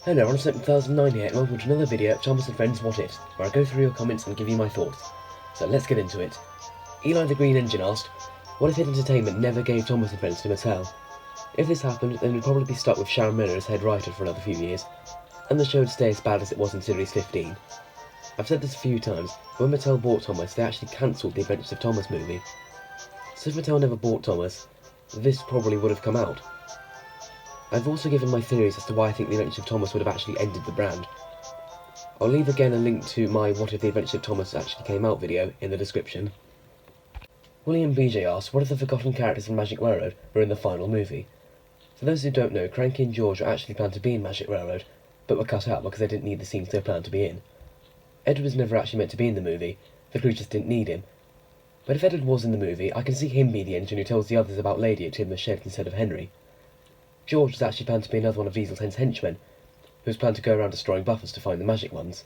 Hello, I'm Snip1009 here, and welcome to another video of Thomas and Friends What If, where I go through your comments and give you my thoughts. So let's get into it. Eli the Green Engine asked, what if Hit Entertainment never gave Thomas and Friends to Mattel? If this happened, then we'd probably be stuck with Sharon Miller as head writer for another few years, and the show would stay as bad as it was in Series 15. I've said this a few times, but when Mattel bought Thomas, they actually cancelled the Adventures of Thomas movie. So if Mattel never bought Thomas, this probably would have come out. I've also given my theories as to why I think the Adventures of Thomas would have actually ended the brand. I'll leave again a link to my What If the Adventures of Thomas Actually Came Out video in the description. William BJ asked, what if the forgotten characters from Magic Railroad were in the final movie? For those who don't know, Cranky and George were actually planned to be in Magic Railroad, but were cut out because they didn't need the scenes they were planned to be in. Edward was never actually meant to be in the movie, the crew just didn't need him. But if Edward was in the movie, I can see him be the engine who tells the others about Lady in the shed instead of Henry. George was actually planned to be another one of Diesel 10's henchmen, who was planned to go around destroying buffers to find the magic ones.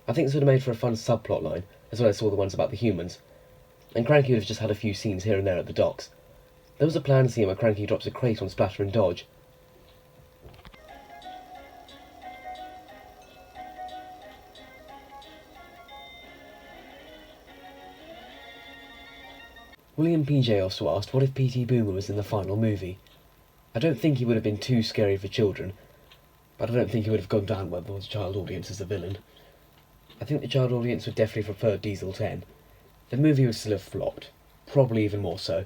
I think this would have made for a fun subplot line, as well as all the ones about the humans, and Cranky would have just had a few scenes here and there at the docks. There was a plan scene where Cranky drops a crate on Splatter and Dodge. William PJ also asked, what if P.T. Boomer was in the final movie? I don't think he would have been too scary for children, but I don't think he would have gone down well with the child audience as a villain. I think the child audience would definitely prefer Diesel 10. The movie would still have flopped, probably even more so.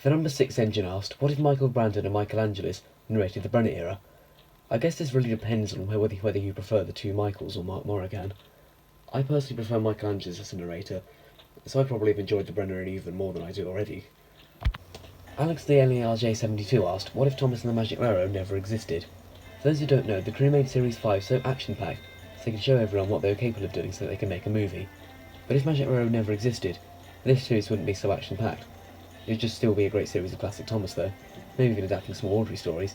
The number 6 engine asked, what if Michael Brandon and Michael Angelis narrated the Brenner era? I guess this really depends on whether you prefer the two Michaels or Mark Morrigan. I personally prefer Michael Angelis as a narrator, so I probably have enjoyed the Brenner era even more than I do already. Alex the LARJ72 asked, what if Thomas and the Magic Railroad never existed? For those who don't know, the crew made Series 5 so action-packed, so they could show everyone what they were capable of doing so that they could make a movie. But if Magic Railroad never existed, this series wouldn't be so action-packed. It would just still be a great series of classic Thomas though, maybe even adapting some ordinary stories.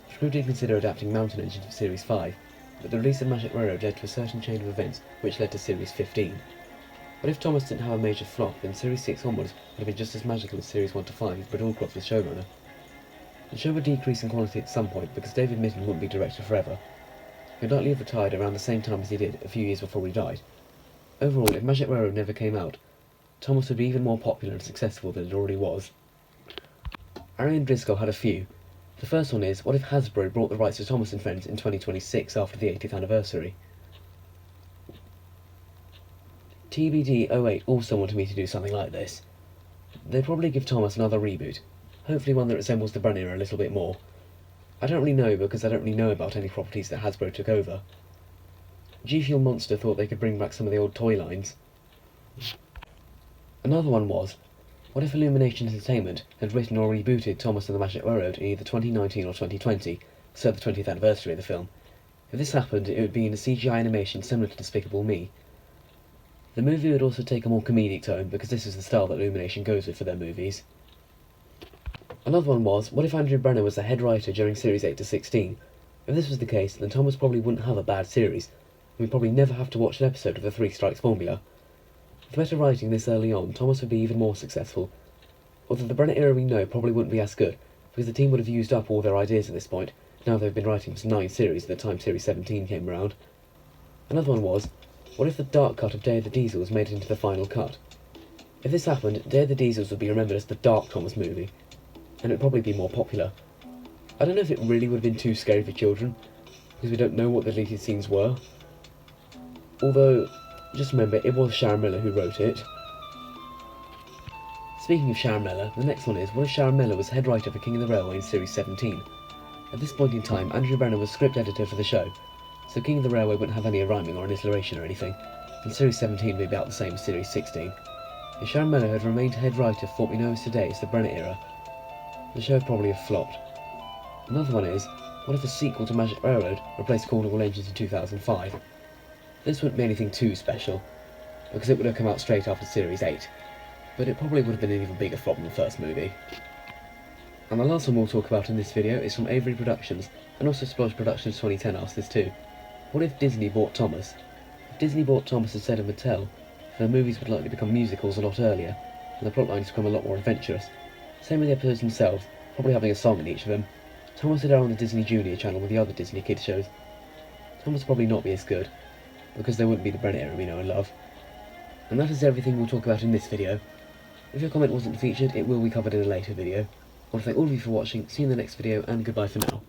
The crew did consider adapting Mountain Engine for Series 5, but the release of Magic Railroad led to a certain chain of events which led to Series 15. But if Thomas didn't have a major flop, then Series 6 onwards would have been just as magical as Series 1 to 5 with Brett Allcroft as showrunner. The show would decrease in quality at some point because David Mitton wouldn't be director forever. He would likely have retired around the same time as he did a few years before he died. Overall, if Magic Railroad never came out, Thomas would be even more popular and successful than it already was. Arian Driscoll had a few. The first one is, what if Hasbro brought the rights to Thomas and Friends in 2026 after the 80th anniversary? TBD08 also wanted me to do something like this. They'd probably give Thomas another reboot, hopefully one that resembles the Brenner era a little bit more. I don't really know because I don't really know about any properties that Hasbro took over. G Fuel Monster thought they could bring back some of the old toy lines. Another one was, what if Illumination Entertainment had written or rebooted Thomas and the Magic Railroad in either 2019 or 2020, so the 20th anniversary of the film? If this happened, it would be in a CGI animation similar to Despicable Me. The movie would also take a more comedic tone because this is the style that Illumination goes with for their movies. Another one was, what if Andrew Brenner was the head writer during Series 8 to 16? If this was the case, then Thomas probably wouldn't have a bad series, and we'd probably never have to watch an episode of the Three Strikes formula. With better writing this early on, Thomas would be even more successful, although the Brenner era we know probably wouldn't be as good, because the team would have used up all their ideas at this point, now they've been writing for 9 series at the time Series 17 came around. Another one was, what if the dark cut of Day of the Diesel was made into the final cut? If this happened, Day of the Diesels would be remembered as the Dark Thomas movie, and it would probably be more popular. I don't know if it really would have been too scary for children, because we don't know what the deleted scenes were. Although, just remember, it was Sharon Miller who wrote it. Speaking of Sharon Miller, the next one is, what if Sharon Miller was head writer for King of the Railway in Series 17? At this point in time, Andrew Brenner was script editor for the show, so King of the Railway wouldn't have any rhyming or alliteration or anything, and Series 17 would be about the same as Series 16. If Sharon Miller had remained head writer for what we know as today as the Brenner era, the show would probably have flopped. Another one is, what if a sequel to Magic Railroad replaced Carnival Engines in 2005? This wouldn't be anything too special, because it would have come out straight after Series 8, but it probably would have been an even bigger flop than the first movie. And the last one we'll talk about in this video is from Avery Productions, and also Splodge Productions 2010 asked this too. What if Disney bought Thomas? If Disney bought Thomas instead of Mattel, their movies would likely become musicals a lot earlier, and the plotlines become a lot more adventurous. Same with the episodes themselves, probably having a song in each of them. Thomas would air on the Disney Junior channel with the other Disney kids shows. Thomas would probably not be as good, because there wouldn't be the Brennan era we know and love. And that is everything we'll talk about in this video. If your comment wasn't featured, it will be covered in a later video. I want to thank all of you for watching, see you in the next video, and goodbye for now.